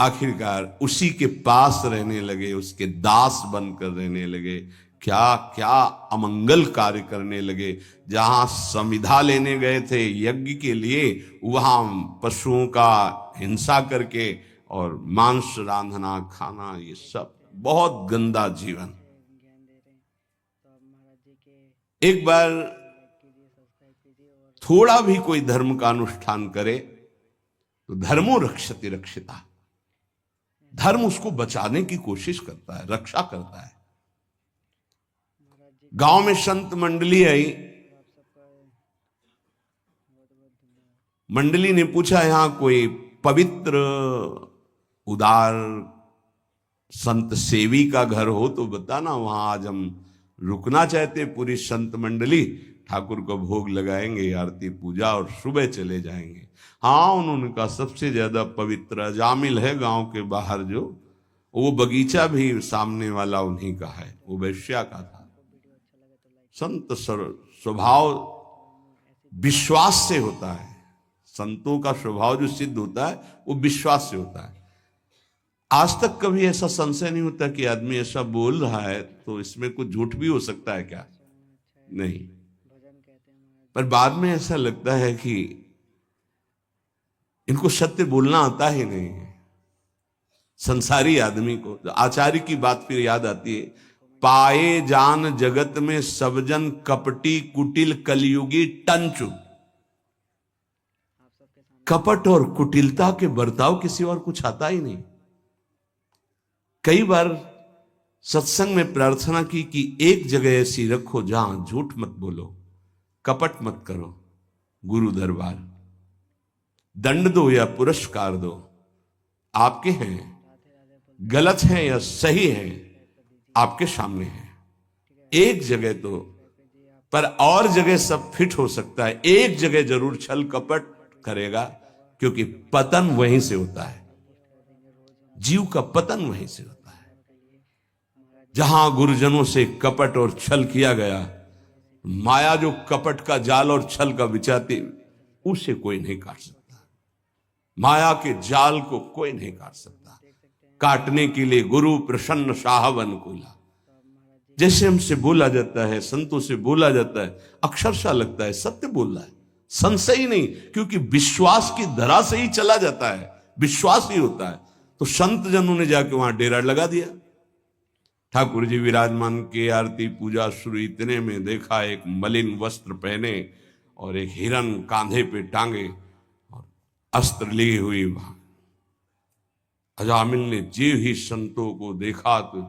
आखिरकार उसी के पास रहने लगे, उसके दास बनकर रहने लगे, क्या क्या अमंगल कार्य करने लगे। जहां संविधा लेने गए थे यज्ञ के लिए, वहां पशुओं का हिंसा करके और मांस रांधना खाना, ये सब बहुत गंदा जीवन। एक बार थोड़ा भी कोई धर्म का अनुष्ठान करे तो धर्मो रक्षति रक्षिता, धर्म उसको बचाने की कोशिश करता है, रक्षा करता है। गांव में संत मंडली आई, मंडली ने पूछा यहां कोई पवित्र उदार संत सेवी का घर हो तो बताना, वहां आज हम रुकना चाहते, पूरी संत मंडली ठाकुर को भोग लगाएंगे, आरती पूजा और सुबह चले जाएंगे। हाँ, उन्होंने कहा सबसे ज्यादा पवित्र अजामिल है गांव के बाहर, जो वो बगीचा भी सामने वाला उन्हीं का है, वो वैश्या का था। संत स्वभाव विश्वास से होता है, संतों का स्वभाव जो सिद्ध होता है वो विश्वास से होता है। आज तक कभी ऐसा संशय नहीं होता कि आदमी ऐसा बोल रहा है तो इसमें कुछ झूठ भी हो सकता है क्या, नहीं। पर बाद में ऐसा लगता है कि इनको सत्य बोलना आता ही नहीं है। संसारी आदमी को आचार्य की बात फिर याद आती है, पाए जान जगत में सब जन कपटी कुटिल कलयुगी टंचु। कपट और कुटिलता के बर्ताव किसी और कुछ आता ही नहीं। कई बार सत्संग में प्रार्थना की कि एक जगह ऐसी रखो जहां झूठ मत बोलो, कपट मत करो, गुरु दरबार। दंड दो या पुरस्कार दो, आपके हैं, गलत हैं या सही हैं आपके सामने है। एक जगह तो, पर और जगह सब फिट हो सकता है, एक जगह जरूर छल कपट करेगा, क्योंकि पतन वहीं से होता है, जीव का पतन वहीं से होता है। जहां गुरुजनों से कपट और छल किया गया, माया जो कपट का जाल और छल का बिछाती, उसे कोई नहीं काट सकता। माया के जाल को कोई नहीं काट सकता। काटने के लिए गुरु प्रसन्न साहब अनुकूला, जैसे हमसे बोला जाता है, संतों से बोला जाता है, अक्षरशः लगता है सत्य बोल रहा है, संशय ही नहीं, क्योंकि विश्वास की धरा से ही चला जाता है, विश्वास ही होता है। तो संत जनों ने जाके वहां डेरा लगा दिया। ठाकुर जी विराजमान के, आरती पूजा शुरू, इतने में देखा एक मलिन वस्त्र पहने और एक हिरन कांधे पे टांगे और अस्त्र लिए हुई वहां। अजामिल ने जीव ही संतों को देखा तो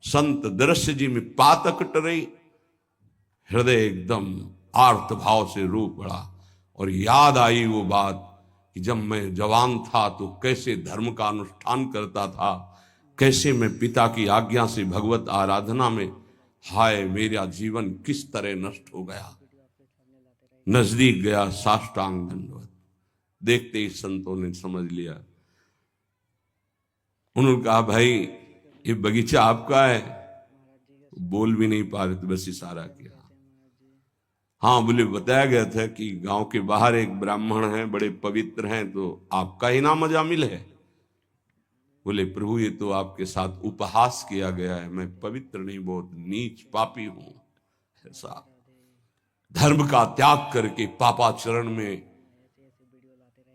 संत दृश्य जी में पातक टरई, हृदय एकदम आर्त भाव से रो पड़ा और याद आई वो बात कि जब मैं जवान था तो कैसे धर्म का अनुष्ठान करता था, कैसे मैं पिता की आज्ञा से भगवत आराधना में, हाय मेरा जीवन किस तरह नष्ट हो गया। नजदीक गया, साष्टांग दंडवत। देखते ही संतों ने समझ लिया। उन्होंने कहा भाई ये बगीचा आपका है। बोल भी नहीं पा रहे थे, बस इशारा किया। हाँ बोले, बताया गया था कि गांव के बाहर एक ब्राह्मण हैं, बड़े पवित्र हैं, तो आपका ही नाम अजामिल है। बोले प्रभु ये तो आपके साथ उपहास किया गया है, मैं पवित्र नहीं, बहुत नीच पापी हूं। ऐसा धर्म का त्याग करके पापाचरण में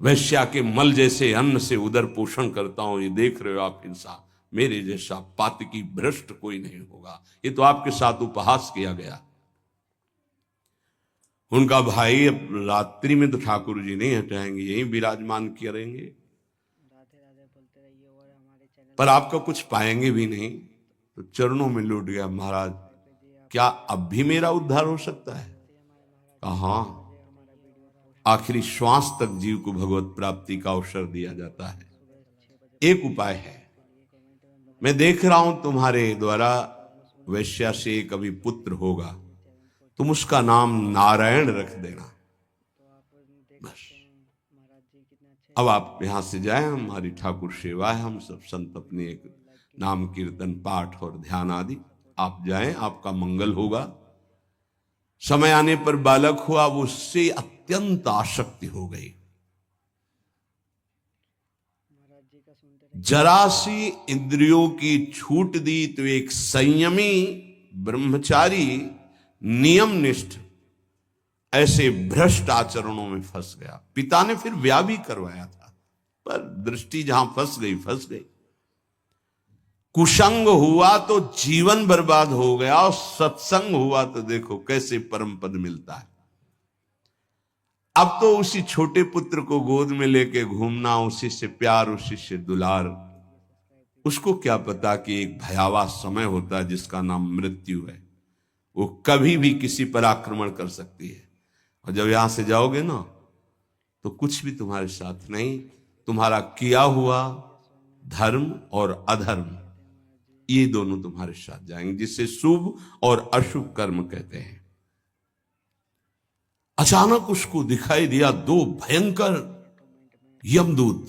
वैश्या के मल जैसे अन्न से उदर पोषण करता हूं, ये देख रहे हो आप हिंसा, मेरे जैसा पातकी भ्रष्ट कोई नहीं होगा, ये तो आपके साथ उपहास किया गया। उनका भाई अब रात्रि में तो ठाकुर जी नहीं हटाएंगे, यहीं विराजमान करेंगे, पर आपका कुछ पाएंगे भी नहीं। तो चरणों में लौट गया, महाराज क्या अब भी मेरा उद्धार हो सकता है? कहा आखिरी श्वास तक जीव को भगवत प्राप्ति का अवसर दिया जाता है। एक उपाय है, मैं देख रहा हूं तुम्हारे द्वारा वैश्या से कभी पुत्र होगा, तुम उसका नाम नारायण रख देना, बस। अब आप यहां से जाएं, हमारी ठाकुर सेवा है, हम सब संत अपने एक नाम कीर्तन पाठ और ध्यान आदि, आप जाएं, आपका मंगल होगा। समय आने पर बालक हुआ, वो उससे अत्यंत आसक्ति हो गई। जरा सी इंद्रियों की छूट दी तो एक संयमी ब्रह्मचारी नियमनिष्ठ ऐसे भ्रष्ट आचरणों में फंस गया। पिता ने फिर ब्याह भी करवाया था, पर दृष्टि जहां फंस गई। कुसंग हुआ तो जीवन बर्बाद हो गया, और सत्संग हुआ तो देखो कैसे परम पद मिलता है। अब तो उसी छोटे पुत्र को गोद में लेके घूमना, उसी से प्यार, उसी से दुलार। उसको क्या पता कि एक भयावह समय होता है जिसका नाम मृत्यु है। वो कभी भी किसी पर आक्रमण कर सकती है, और जब यहां से जाओगे ना तो कुछ भी तुम्हारे साथ नहीं। तुम्हारा किया हुआ धर्म और अधर्म, ये दोनों तुम्हारे साथ जाएंगे, जिसे शुभ और अशुभ कर्म कहते हैं। अचानक उसको दिखाई दिया दो भयंकर यमदूत।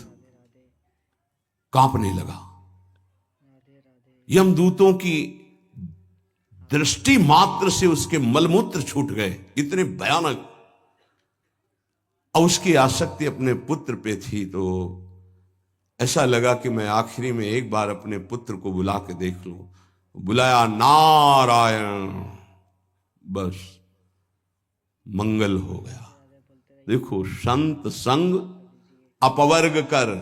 कांपने लगा। यमदूतों की दृष्टि मात्र से उसके मलमूत्र छूट गए, इतने भयानक। और उसकी आसक्ति अपने पुत्र पे थी, तो ऐसा लगा कि मैं आखिरी में एक बार अपने पुत्र को बुला के देख लूं। बुलाया, नारायण, बस मंगल हो गया। देखो, संत संग अपवर्ग कर,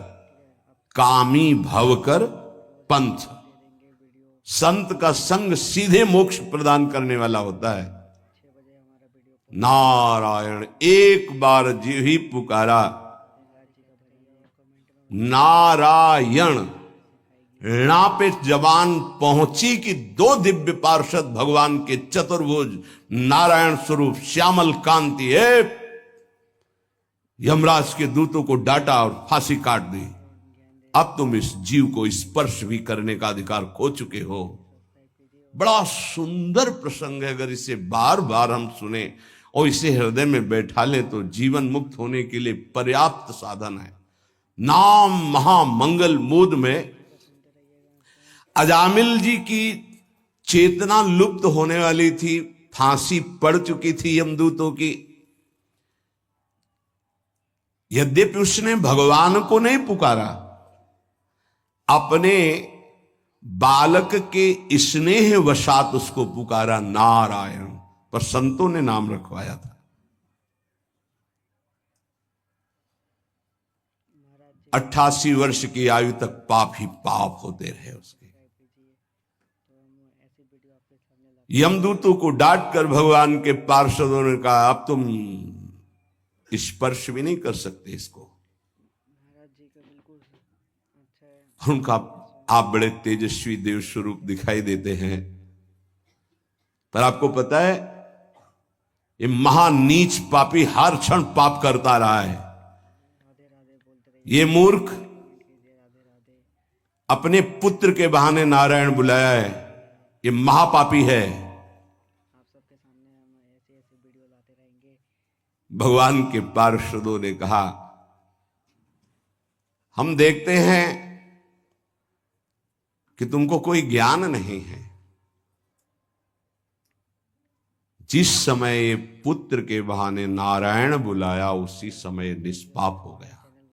कामी भव कर पंथ। संत का संग सीधे मोक्ष प्रदान करने वाला होता है। नारायण, एक बार जी ही पुकारा नारायण, णा पे जबान पहुंची कि दो दिव्य पार्षद भगवान के चतुर्भुज नारायण स्वरूप श्यामल कांति है, यमराज के दूतों को डांटा और फांसी काट दी। अब तुम इस जीव को स्पर्श भी करने का अधिकार खो चुके हो। बड़ा सुंदर प्रसंग है। अगर इसे बार बार हम सुने और इसे हृदय में बैठा लें तो जीवन मुक्त होने के लिए पर्याप्त साधन है। नाम महामंगल मूद में अजामिल जी की चेतना लुप्त होने वाली थी, फांसी पड़ चुकी थी यमदूतों की। यद्यपि उसने भगवान को नहीं पुकारा, अपने बालक के स्नेह वशात उसको पुकारा नारायण, पर संतों ने नाम रखवाया था। 88 वर्ष की आयु तक पाप ही पाप होते रहे उसके। यमदूतों को डांट कर भगवान के पार्षदों ने कहा, अब तुम स्पर्श भी नहीं कर सकते इसको। उनका आप बड़े तेजस्वी देव स्वरूप दिखाई देते हैं, पर आपको पता है ये महानीच पापी हर क्षण पाप करता रहा है। ये मूर्ख अपने पुत्र के बहाने नारायण बुलाया है, ये महापापी है। भगवान के पार्षदों ने कहा, हम देखते हैं कि तुमको कोई ज्ञान नहीं है। जिस समय पुत्र के बहाने नारायण बुलाया, उसी समय निष्पाप हो गया।